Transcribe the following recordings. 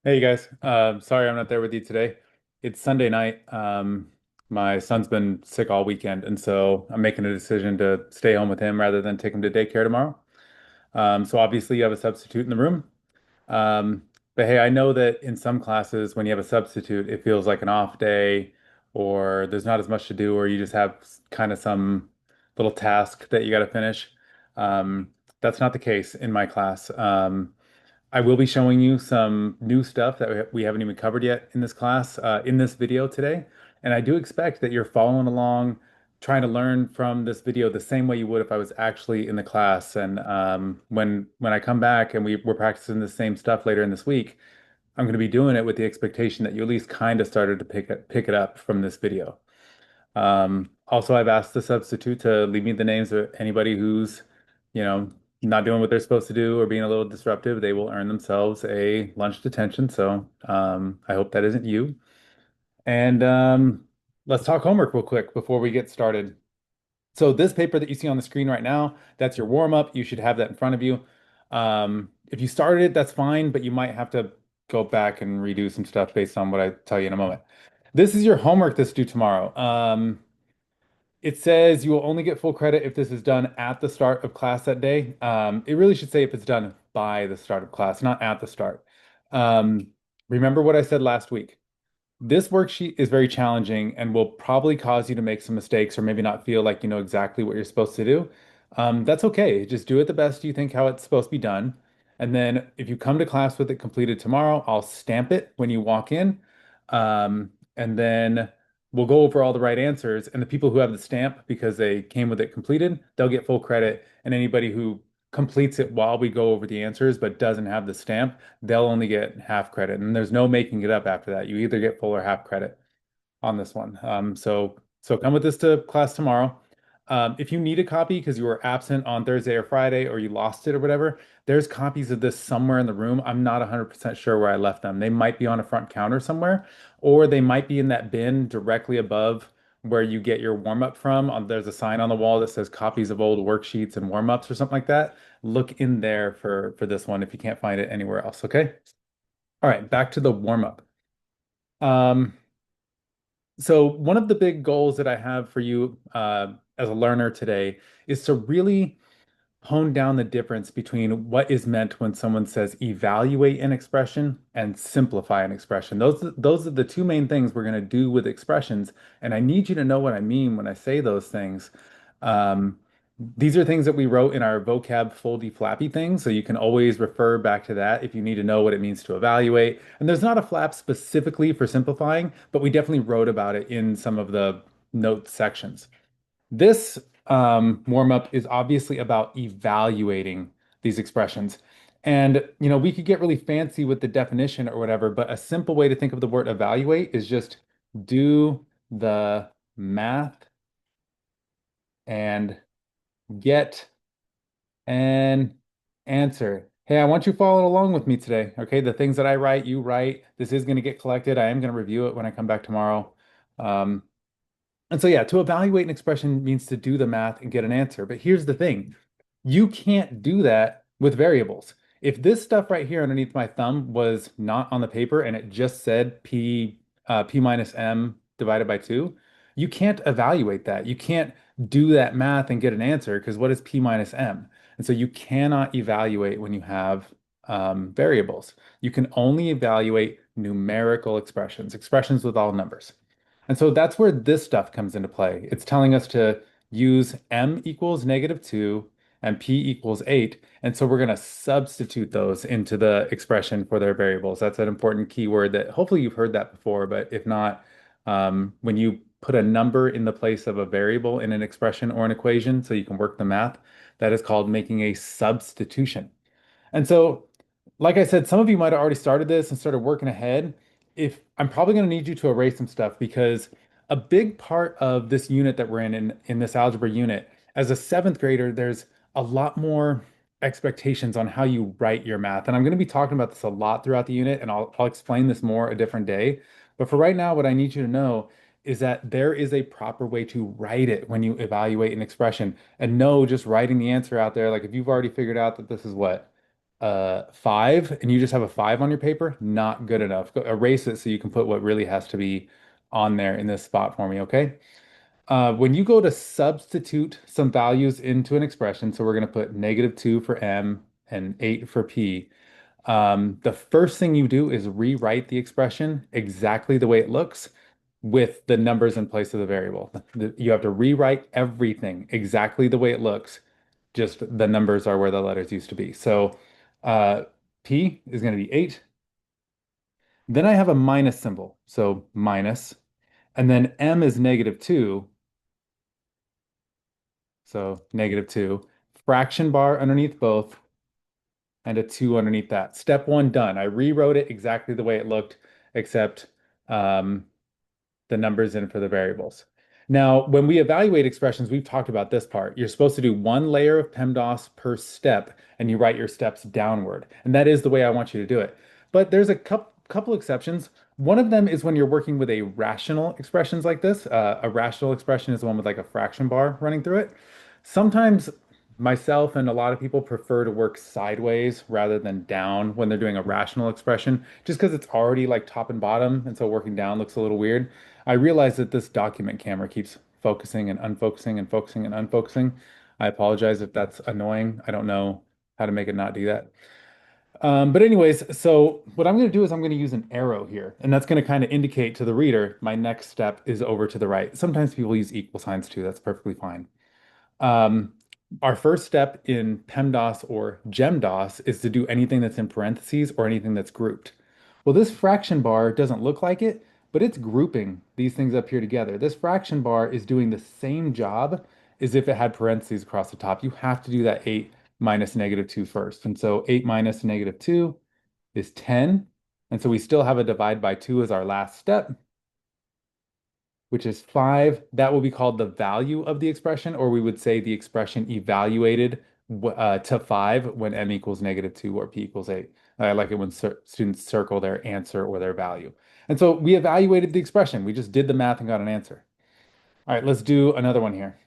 Hey you guys, sorry I'm not there with you today. It's Sunday night. My son's been sick all weekend, and so I'm making a decision to stay home with him rather than take him to daycare tomorrow. So obviously you have a substitute in the room. Um, but hey, I know that in some classes when you have a substitute, it feels like an off day, or there's not as much to do, or you just have kind of some little task that you got to finish. That's not the case in my class. I will be showing you some new stuff that we haven't even covered yet in this class, in this video today. And I do expect that you're following along, trying to learn from this video the same way you would if I was actually in the class. And when I come back and we're practicing the same stuff later in this week, I'm going to be doing it with the expectation that you at least kind of started to pick it up from this video. Also, I've asked the substitute to leave me the names of anybody who's, you know, not doing what they're supposed to do or being a little disruptive. They will earn themselves a lunch detention. So, I hope that isn't you. And let's talk homework real quick before we get started. So, this paper that you see on the screen right now, that's your warm up. You should have that in front of you. If you started it, that's fine, but you might have to go back and redo some stuff based on what I tell you in a moment. This is your homework that's due tomorrow. It says you will only get full credit if this is done at the start of class that day. It really should say if it's done by the start of class, not at the start. Um, Remember what I said last week. This worksheet is very challenging and will probably cause you to make some mistakes or maybe not feel like you know exactly what you're supposed to do. That's okay. Just do it the best you think how it's supposed to be done. And then if you come to class with it completed tomorrow, I'll stamp it when you walk in. And then we'll go over all the right answers. And the people who have the stamp because they came with it completed, they'll get full credit. And anybody who completes it while we go over the answers but doesn't have the stamp, they'll only get half credit. And there's no making it up after that. You either get full or half credit on this one. So come with this to class tomorrow. If you need a copy because you were absent on Thursday or Friday or you lost it or whatever, there's copies of this somewhere in the room. I'm not 100% sure where I left them. They might be on a front counter somewhere, or they might be in that bin directly above where you get your warm up from. There's a sign on the wall that says copies of old worksheets and warm ups or something like that. Look in there for this one if you can't find it anywhere else. Okay. All right, back to the warm up. Um, so one of the big goals that I have for you as a learner today is to really hone down the difference between what is meant when someone says evaluate an expression and simplify an expression. Those are the two main things we're going to do with expressions, and I need you to know what I mean when I say those things. Um, these are things that we wrote in our vocab foldy flappy thing, so you can always refer back to that if you need to know what it means to evaluate. And there's not a flap specifically for simplifying, but we definitely wrote about it in some of the note sections. This warm up is obviously about evaluating these expressions. And, we could get really fancy with the definition or whatever, but a simple way to think of the word evaluate is just do the math and get an answer. Hey, I want you following along with me today. Okay, the things that I write, you write. This is going to get collected. I am going to review it when I come back tomorrow. Um, and so, yeah, to evaluate an expression means to do the math and get an answer. But here's the thing, you can't do that with variables. If this stuff right here underneath my thumb was not on the paper and it just said P minus M divided by 2, you can't evaluate that. You can't do that math and get an answer because what is P minus M? And so you cannot evaluate when you have variables. You can only evaluate numerical expressions, expressions with all numbers. And so that's where this stuff comes into play. It's telling us to use m equals -2 and p equals 8. And so we're going to substitute those into the expression for their variables. That's an important keyword that hopefully you've heard that before, but if not, when you put a number in the place of a variable in an expression or an equation so you can work the math, that is called making a substitution. And so, like I said, some of you might have already started this and started working ahead. If I'm probably going to need you to erase some stuff because a big part of this unit that we're in this algebra unit, as a seventh grader, there's a lot more expectations on how you write your math. And I'm going to be talking about this a lot throughout the unit, and I'll explain this more a different day. But for right now, what I need you to know is that there is a proper way to write it when you evaluate an expression. And no, just writing the answer out there, like if you've already figured out that this is what? 5 and you just have a 5 on your paper, not good enough. Go, erase it so you can put what really has to be on there in this spot for me, okay? When you go to substitute some values into an expression, so we're going to put -2 for m and 8 for p. The first thing you do is rewrite the expression exactly the way it looks with the numbers in place of the variable. You have to rewrite everything exactly the way it looks, just the numbers are where the letters used to be. So uh, p is going to be 8. Then I have a minus symbol, so minus. And then m is -2, so -2. Fraction bar underneath both, and a 2 underneath that. Step one done. I rewrote it exactly the way it looked, except um, the numbers in for the variables. Now, when we evaluate expressions, we've talked about this part. You're supposed to do one layer of PEMDAS per step, and you write your steps downward. And that is the way I want you to do it. But there's a couple exceptions. One of them is when you're working with a rational expressions like this. A rational expression is the one with like a fraction bar running through it. Sometimes myself and a lot of people prefer to work sideways rather than down when they're doing a rational expression, just because it's already like top and bottom, and so working down looks a little weird. I realize that this document camera keeps focusing and unfocusing and focusing and unfocusing. I apologize if that's annoying. I don't know how to make it not do that. But anyways, so what I'm going to do is I'm going to use an arrow here, and that's going to kind of indicate to the reader my next step is over to the right. Sometimes people use equal signs too. That's perfectly fine. Um, our first step in PEMDAS or GEMDAS is to do anything that's in parentheses or anything that's grouped. Well, this fraction bar doesn't look like it, but it's grouping these things up here together. This fraction bar is doing the same job as if it had parentheses across the top. You have to do that 8 minus -2 first. And so 8 minus -2 is 10. And so we still have a divide by 2 as our last step, which is 5. That will be called the value of the expression, or we would say the expression evaluated to 5 when m equals -2 or p equals 8. I like it when students circle their answer or their value. And so we evaluated the expression. We just did the math and got an answer. All right, let's do another one here.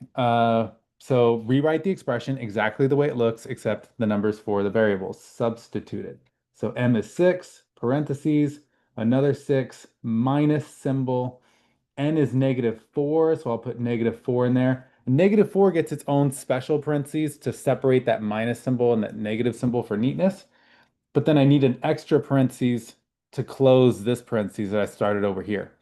So rewrite the expression exactly the way it looks, except the numbers for the variables. Substitute it. So m is 6, parentheses, another 6, minus symbol, n is -4, so I'll put -4 in there. -4 gets its own special parentheses to separate that minus symbol and that negative symbol for neatness. But then I need an extra parentheses to close this parentheses that I started over here.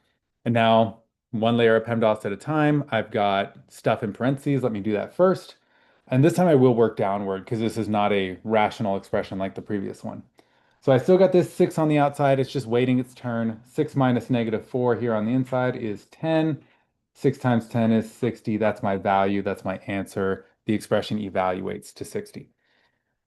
And now one layer of PEMDAS at a time. I've got stuff in parentheses. Let me do that first. And this time I will work downward because this is not a rational expression like the previous one. So I still got this 6 on the outside. It's just waiting its turn. 6 minus -4 here on the inside is 10. 6 times 10 is 60. That's my value. That's my answer. The expression evaluates to 60.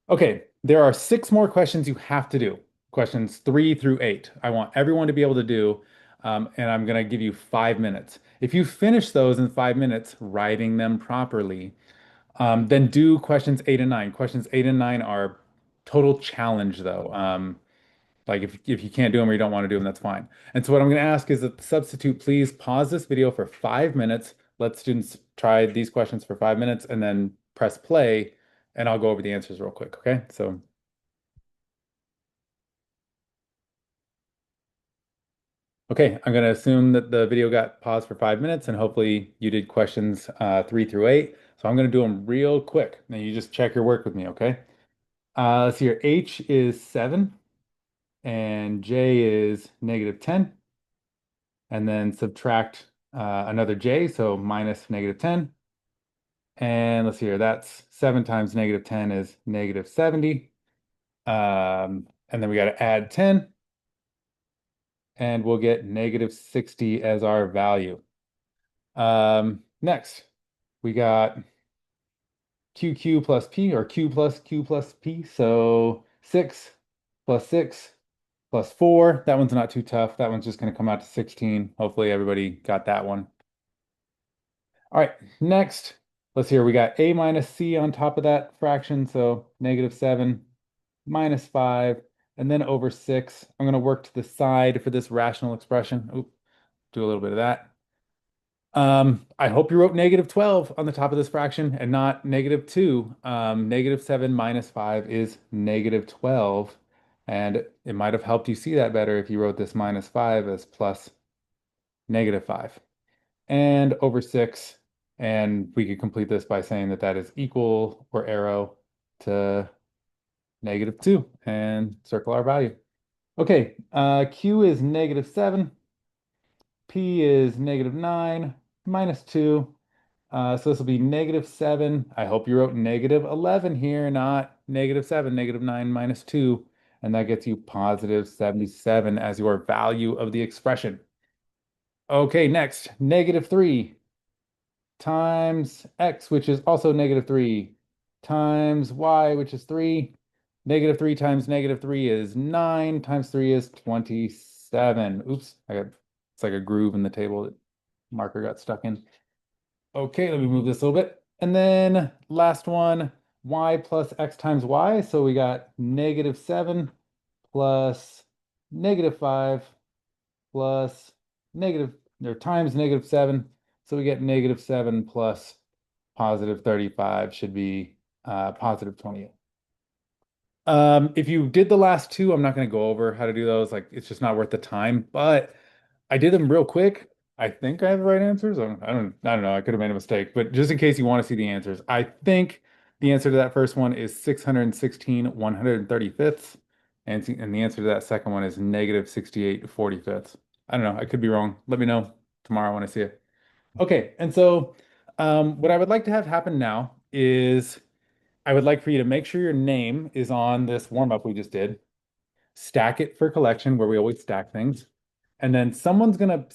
Okay, there are 6 more questions you have to do. Questions 3 through 8. I want everyone to be able to do, and I'm going to give you 5 minutes. If you finish those in 5 minutes, writing them properly, then do questions 8 and 9. Questions 8 and 9 are total challenge, though. Like if you can't do them or you don't want to do them, that's fine. And so what I'm going to ask is that the substitute please pause this video for 5 minutes. Let students try these questions for 5 minutes and then press play, and I'll go over the answers real quick. Okay, so okay, I'm going to assume that the video got paused for 5 minutes, and hopefully you did questions 3 through 8. So I'm going to do them real quick. Now you just check your work with me, okay? Let's see here. H is 7 and J is -10. And then subtract another J, so minus -10. And let's see here, that's 7 times -10 is -70. And then we got to add 10, and we'll get -60 as our value. Next, we got QQ plus P, or Q plus Q plus P. So 6 plus 6 plus 4. That one's not too tough. That one's just going to come out to 16. Hopefully everybody got that one. All right, next, let's hear. We got A minus C on top of that fraction. So -7 minus 5, and then over 6. I'm going to work to the side for this rational expression. Oop, do a little bit of that. I hope you wrote -12 on the top of this fraction and not -2. -7 minus 5 is -12. And it might have helped you see that better if you wrote this -5 as plus -5 and over 6. And we could complete this by saying that that is equal or arrow to -2 and circle our value. Okay, Q is -7. P is -9 minus 2. So this will be -7. I hope you wrote -11 here, not -7, -9 minus 2. And that gets you positive 77 as your value of the expression. Okay, next, -3 times x, which is also -3, times y, which is 3. -3 times -3 is 9, times 3 is 27. Oops, it's like a groove in the table that marker got stuck in. Okay, let me move this a little bit. And then last one, y plus x times y. So we got -7 plus -5 plus negative, or times -7. So we get -7 plus positive 35 should be positive 28. If you did the last two, I'm not going to go over how to do those. Like, it's just not worth the time. But I did them real quick. I think I have the right answers. I don't know. I could have made a mistake. But just in case you want to see the answers, I think the answer to that first one is 616 135ths. And the answer to that second one is -68 45ths. I don't know. I could be wrong. Let me know tomorrow when I see it. Okay. And so what I would like to have happen now is I would like for you to make sure your name is on this warm up we just did. Stack it for collection where we always stack things. And then someone's gonna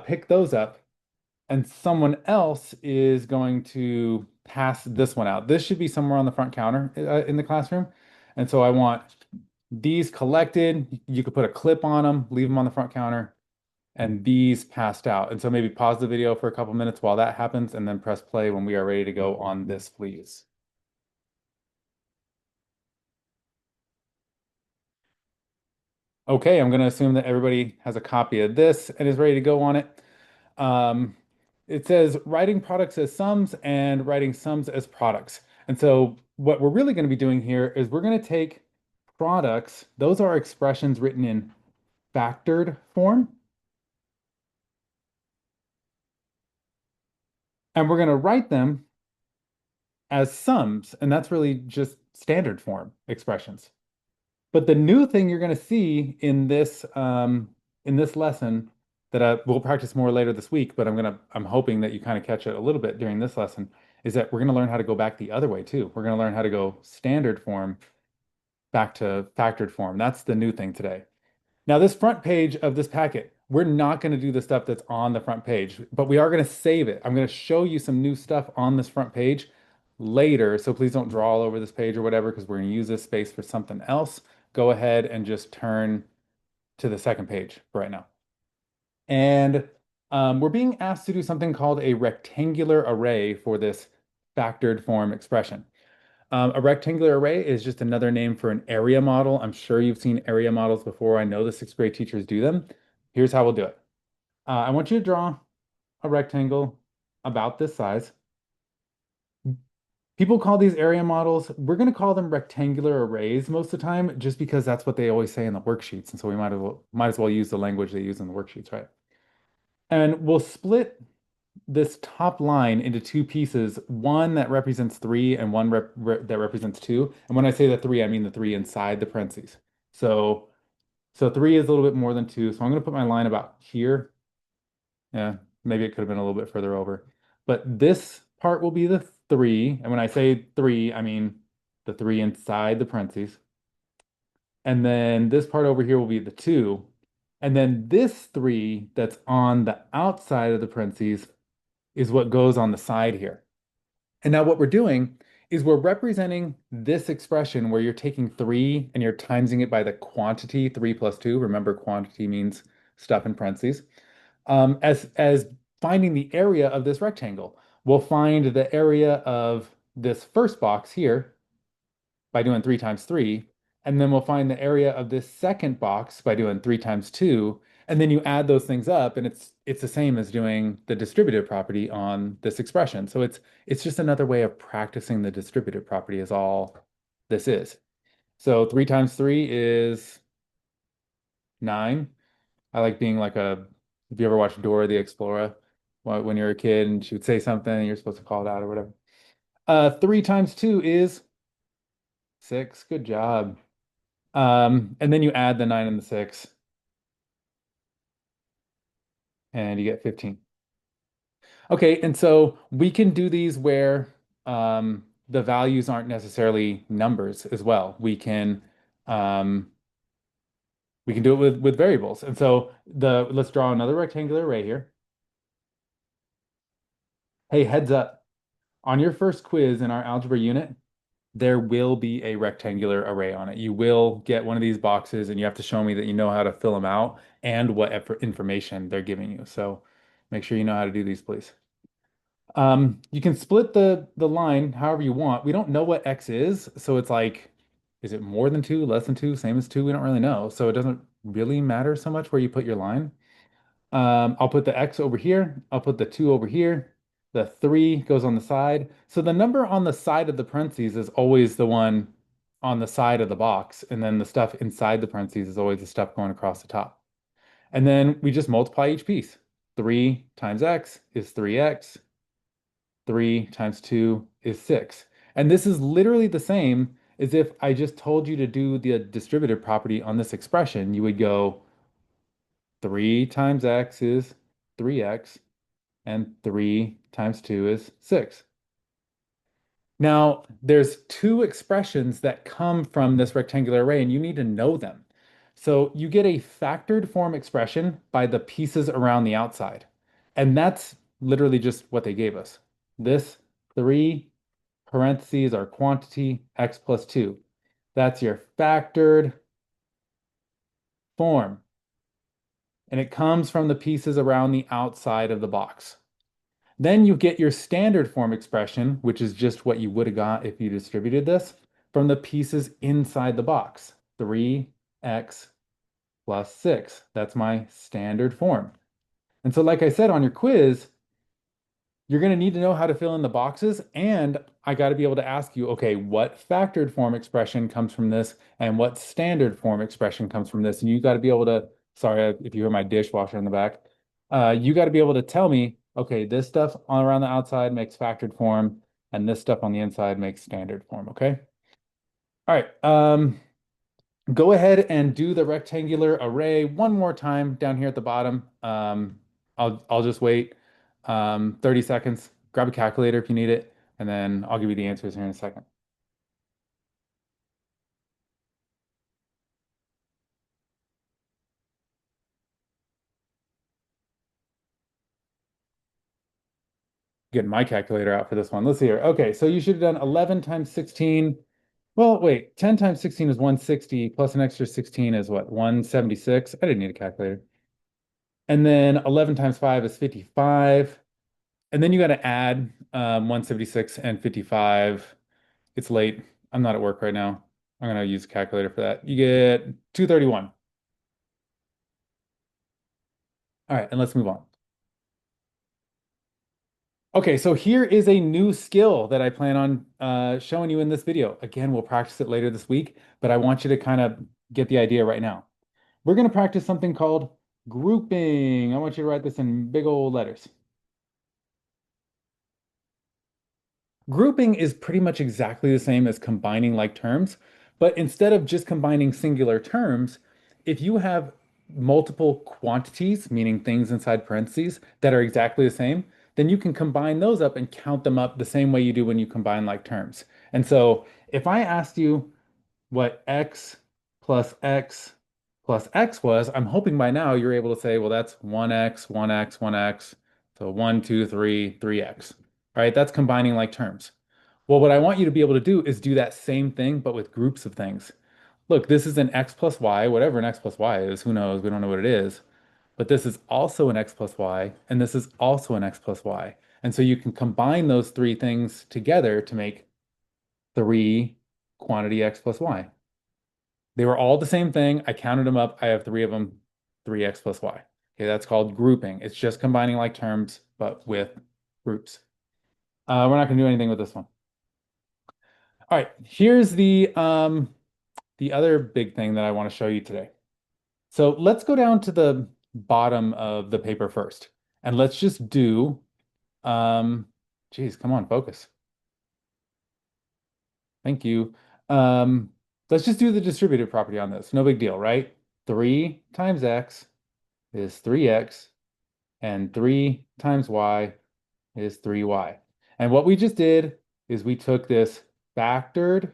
pick those up, and someone else is going to pass this one out. This should be somewhere on the front counter in the classroom. And so I want these collected. You could put a clip on them, leave them on the front counter, and these passed out. And so maybe pause the video for a couple minutes while that happens, and then press play when we are ready to go on this, please. Okay, I'm going to assume that everybody has a copy of this and is ready to go on it. Um, it says writing products as sums and writing sums as products. And so what we're really going to be doing here is we're going to take products, those are expressions written in factored form, and we're going to write them as sums, and that's really just standard form expressions. But the new thing you're going to see in this lesson that we'll practice more later this week, but I'm hoping that you kind of catch it a little bit during this lesson, is that we're going to learn how to go back the other way too. We're going to learn how to go standard form back to factored form. That's the new thing today. Now, this front page of this packet, we're not going to do the stuff that's on the front page, but we are going to save it. I'm going to show you some new stuff on this front page later, so please don't draw all over this page or whatever, because we're going to use this space for something else. Go ahead and just turn to the second page for right now. And we're being asked to do something called a rectangular array for this factored form expression. A rectangular array is just another name for an area model. I'm sure you've seen area models before. I know the sixth grade teachers do them. Here's how we'll do it. I want you to draw a rectangle about this size. People call these area models, we're going to call them rectangular arrays most of the time, just because that's what they always say in the worksheets. And so we might as well use the language they use in the worksheets, right? And we'll split this top line into two pieces, one that represents 3 and one that represents 2. And when I say the 3, I mean the 3 inside the parentheses. So, so 3 is a little bit more than 2. So I'm going to put my line about here. Yeah, maybe it could have been a little bit further over. But this part will be the 3. And when I say 3, I mean the 3 inside the parentheses. And then this part over here will be the 2. And then this 3 that's on the outside of the parentheses is what goes on the side here. And now what we're doing is we're representing this expression where you're taking 3 and you're timesing it by the quantity 3 plus 2. Remember, quantity means stuff in parentheses. As finding the area of this rectangle. We'll find the area of this first box here by doing 3 times 3, and then we'll find the area of this second box by doing 3 times 2, And then you add those things up, and it's the same as doing the distributive property on this expression. So it's just another way of practicing the distributive property is all this is. So 3 times 3 is 9. I like being like a, if you ever watched Dora the Explorer, when you're a kid and she would say something and you're supposed to call it out or whatever. 3 times 2 is 6. Good job. And then you add the 9 and the 6, and you get 15. Okay, and so we can do these where the values aren't necessarily numbers as well. Um, we can do it with variables. And so let's draw another rectangular array here. Hey, heads up. On your first quiz in our algebra unit, there will be a rectangular array on it. You will get one of these boxes and you have to show me that you know how to fill them out and what information they're giving you. So make sure you know how to do these, please. You can split the line however you want. We don't know what x is, so it's like, is it more than 2, less than 2, same as 2? We don't really know. So it doesn't really matter so much where you put your line. I'll put the x over here. I'll put the 2 over here. The 3 goes on the side. So the number on the side of the parentheses is always the one on the side of the box. And then the stuff inside the parentheses is always the stuff going across the top. And then we just multiply each piece. 3 times x is 3x. 3 times 2 is 6. And this is literally the same as if I just told you to do the distributive property on this expression. You would go 3 times x is 3x, and 3 times 2 is 6. Now, there's two expressions that come from this rectangular array, and you need to know them. So you get a factored form expression by the pieces around the outside. And that's literally just what they gave us. This 3 parentheses are quantity x plus 2. That's your factored form. And it comes from the pieces around the outside of the box. Then you get your standard form expression, which is just what you would have got if you distributed this, from the pieces inside the box. 3x plus 6. That's my standard form. And so, like I said on your quiz, you're going to need to know how to fill in the boxes, and I got to be able to ask you, okay, what factored form expression comes from this and what standard form expression comes from this? And you got to be able to, sorry if you hear my dishwasher in the back, you got to be able to tell me, okay, this stuff on around the outside makes factored form, and this stuff on the inside makes standard form, okay? All right, go ahead and do the rectangular array one more time down here at the bottom. I'll just wait 30 seconds. Grab a calculator if you need it, and then I'll give you the answers here in a second. Getting my calculator out for this one. Let's see here. Okay, so you should have done 11 times 16. Well, wait, 10 times 16 is 160 plus an extra 16 is what? 176. I didn't need a calculator. And then 11 times 5 is 55. And then you got to add 176 and 55. It's late. I'm not at work right now. I'm going to use a calculator for that. You get 231. All right, and let's move on. Okay, so here is a new skill that I plan on showing you in this video. Again, we'll practice it later this week, but I want you to kind of get the idea right now. We're going to practice something called grouping. I want you to write this in big old letters. Grouping is pretty much exactly the same as combining like terms, but instead of just combining singular terms, if you have multiple quantities, meaning things inside parentheses, that are exactly the same, then you can combine those up and count them up the same way you do when you combine like terms. And so if I asked you what x plus x was, I'm hoping by now you're able to say, well, that's 1x, 1x, 1x. So 1, 2, 3, 3x. All right, that's combining like terms. Well, what I want you to be able to do is do that same thing, but with groups of things. Look, this is an x plus y, whatever an x plus y is, who knows? We don't know what it is. But this is also an x plus y, and this is also an x plus y. And so you can combine those three things together to make 3 quantity x plus y. They were all the same thing. I counted them up. I have three of them, 3x plus y. Okay, that's called grouping. It's just combining like terms, but with groups. We're not going to do anything with this one. All right, here's the other big thing that I want to show you today. So let's go down to the bottom of the paper first, and let's just do, geez, come on, focus. Thank you. Um, let's just do the distributive property on this. No big deal, right? 3 times x is 3x, and 3 times y is 3y. And what we just did is we took this factored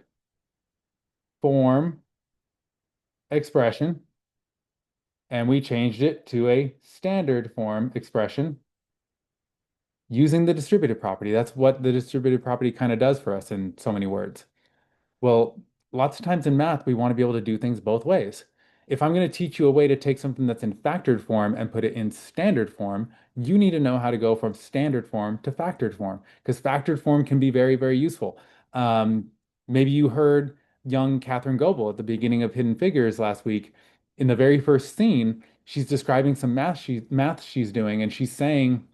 form expression and we changed it to a standard form expression using the distributive property. That's what the distributive property kind of does for us in so many words. Well, lots of times in math, we want to be able to do things both ways. If I'm going to teach you a way to take something that's in factored form and put it in standard form, you need to know how to go from standard form to factored form because factored form can be very, very useful. Um, Maybe you heard young Catherine Goebel at the beginning of Hidden Figures last week. In the very first scene, she's describing some math she's doing, and she's saying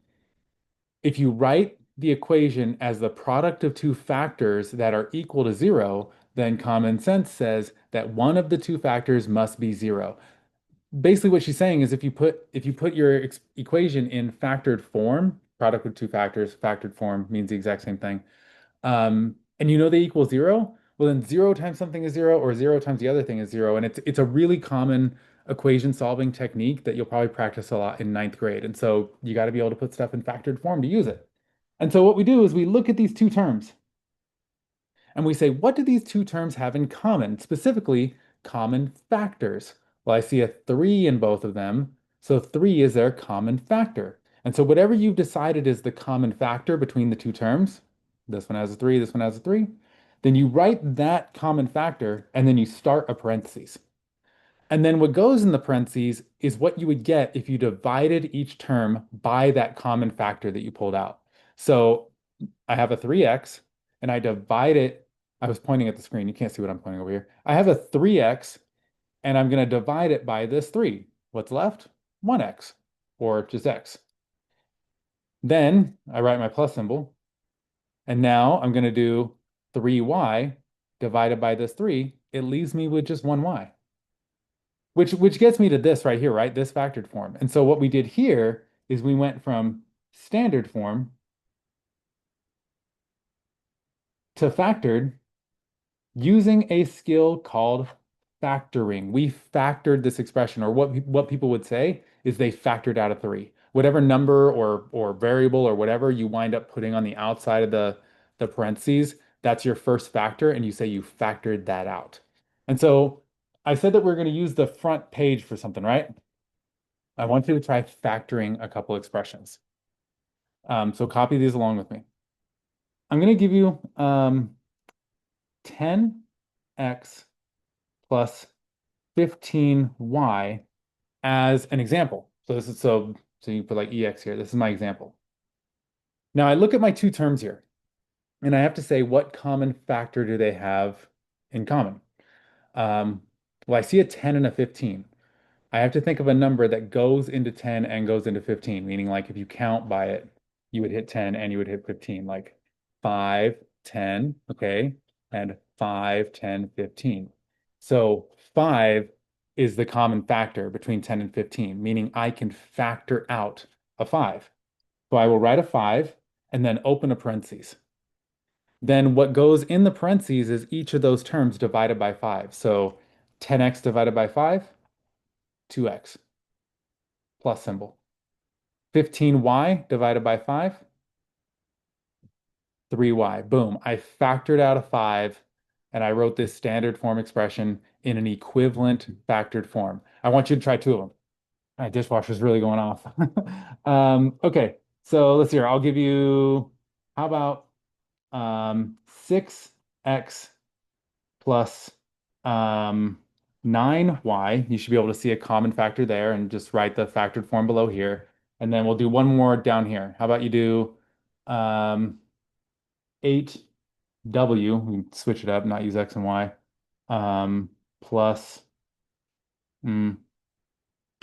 if you write the equation as the product of two factors that are equal to zero, then common sense says that one of the two factors must be zero. Basically, what she's saying is if you put your equation in factored form, product of two factors, factored form means the exact same thing, and you know they equal zero, well then zero times something is zero, or zero times the other thing is zero, and it's a really common equation solving technique that you'll probably practice a lot in ninth grade. And so you got to be able to put stuff in factored form to use it. And so what we do is we look at these two terms and we say, what do these two terms have in common? Specifically, common factors. Well, I see a 3 in both of them, so 3 is their common factor. And so whatever you've decided is the common factor between the two terms, this one has a 3, this one has a 3, then you write that common factor and then you start a parentheses. And then what goes in the parentheses is what you would get if you divided each term by that common factor that you pulled out. So I have a 3x and I divide it. I was pointing at the screen. You can't see what I'm pointing over here. I have a 3x and I'm going to divide it by this 3. What's left? 1x or just x. Then I write my plus symbol. And now I'm going to do 3y divided by this 3. It leaves me with just 1y, which gets me to this right here, right? This factored form. And so what we did here is we went from standard form to factored using a skill called factoring. We factored this expression, or what people would say is they factored out a 3. Whatever number or variable or whatever you wind up putting on the outside of the parentheses, that's your first factor, and you say you factored that out. And so I said that we're going to use the front page for something, right? I want you to try factoring a couple expressions. So copy these along with me. I'm going to give you 10x plus 15y as an example. So this is so you put like ex here. This is my example. Now I look at my two terms here, and I have to say what common factor do they have in common? Um, well, I see a 10 and a 15. I have to think of a number that goes into 10 and goes into 15, meaning like if you count by it, you would hit 10 and you would hit 15, like 5, 10, okay, and 5, 10, 15. So 5 is the common factor between 10 and 15, meaning I can factor out a 5. So I will write a 5 and then open a parentheses. Then what goes in the parentheses is each of those terms divided by 5. So 10x divided by 5, 2x plus symbol. 15y divided by 5, 3y. Boom. I factored out a 5 and I wrote this standard form expression in an equivalent factored form. I want you to try two of them. My dishwasher's really going off. Okay, so let's see here. I'll give you, how about 6x plus 9y. You should be able to see a common factor there and just write the factored form below here. And then we'll do one more down here. How about you do 8w, we can switch it up, not use x and y, plus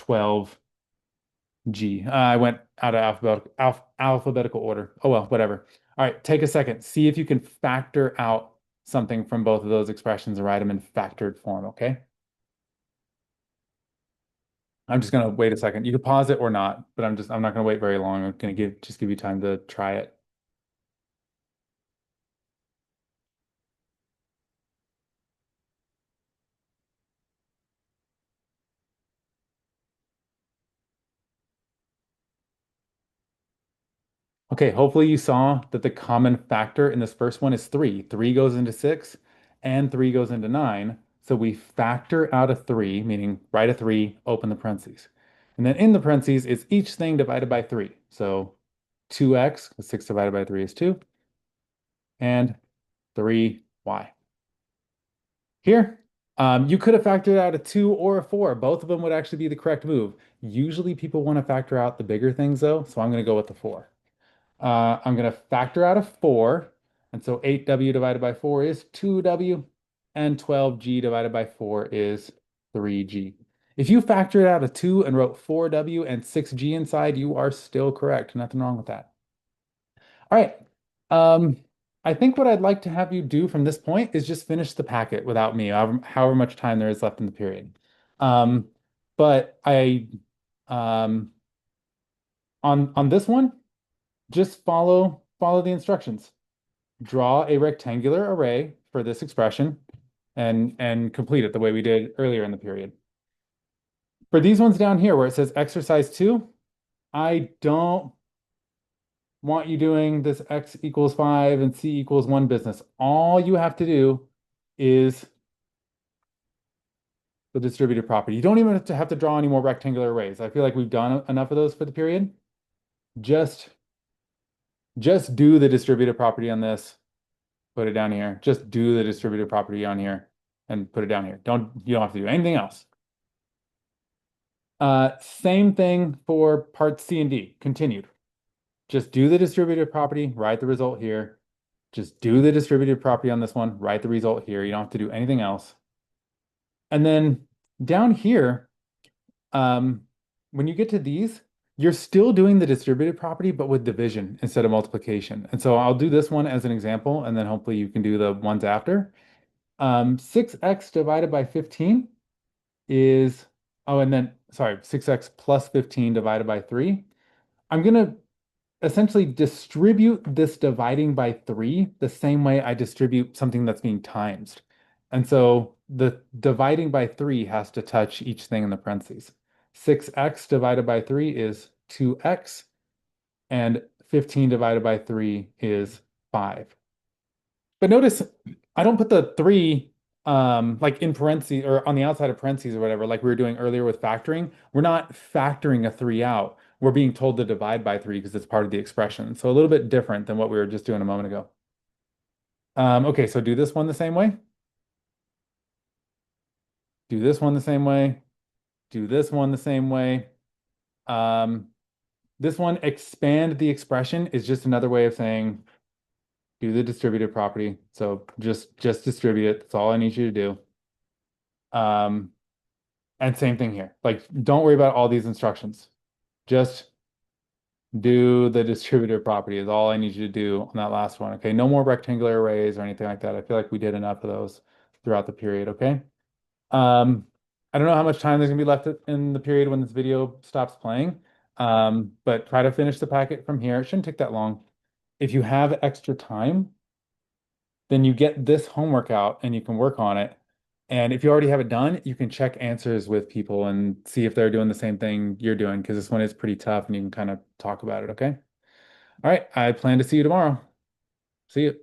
12G. I went out of alphabetical order. Oh well, whatever. All right, take a second. See if you can factor out something from both of those expressions and write them in factored form, okay? I'm just gonna wait a second. You can pause it or not, but I'm not gonna wait very long. I'm gonna give you time to try it. Okay, hopefully you saw that the common factor in this first one is 3. 3 goes into 6 and 3 goes into 9. So we factor out a 3, meaning write a 3, open the parentheses. And then in the parentheses, it's each thing divided by 3. So 2x, 6 divided by 3 is 2, and 3y. Here, you could have factored out a 2 or a 4. Both of them would actually be the correct move. Usually people want to factor out the bigger things though, so I'm going to go with the 4. I'm going to factor out a 4. And so 8w divided by 4 is 2w, and 12g divided by 4 is 3g. If you factored out a 2 and wrote 4w and 6g inside, you are still correct. Nothing wrong with that. All right. Um, I think what I'd like to have you do from this point is just finish the packet without me, however much time there is left in the period. Um, but um, on this one, just follow the instructions. Draw a rectangular array for this expression and complete it the way we did earlier in the period. For these ones down here where it says exercise 2, I don't want you doing this x equals 5 and c equals 1 business. All you have to do is the distributive property. You don't even have to draw any more rectangular arrays. I feel like we've done enough of those for the period. Just do the distributive property on this, put it down here. Just do the distributive property on here and put it down here. You don't have to do anything else. Same thing for parts C and D, continued. Just do the distributive property, write the result here. Just do the distributive property on this one, write the result here. You don't have to do anything else. And then down here, when you get to these, you're still doing the distributive property, but with division instead of multiplication. And so I'll do this one as an example, and then hopefully you can do the ones after. 6x divided by 15 is, oh, and then, sorry, 6x plus 15 divided by 3. I'm going to essentially distribute this dividing by 3 the same way I distribute something that's being timesed. And so the dividing by 3 has to touch each thing in the parentheses. 6x divided by 3 is 2x, and 15 divided by 3 is 5. But notice I don't put the 3 like in parentheses or on the outside of parentheses or whatever, like we were doing earlier with factoring. We're not factoring a 3 out. We're being told to divide by 3 because it's part of the expression. So a little bit different than what we were just doing a moment ago. Okay, so do this one the same way. Do this one the same way. Do this one the same way. This one, expand the expression, is just another way of saying do the distributive property. So just distribute it. That's all I need you to do. And same thing here. Like, don't worry about all these instructions. Just do the distributive property is all I need you to do on that last one. Okay, no more rectangular arrays or anything like that. I feel like we did enough of those throughout the period. Okay. I don't know how much time there's gonna be left in the period when this video stops playing. But try to finish the packet from here. It shouldn't take that long. If you have extra time, then you get this homework out and you can work on it. And if you already have it done, you can check answers with people and see if they're doing the same thing you're doing, because this one is pretty tough and you can kind of talk about it, okay? All right, I plan to see you tomorrow. See you.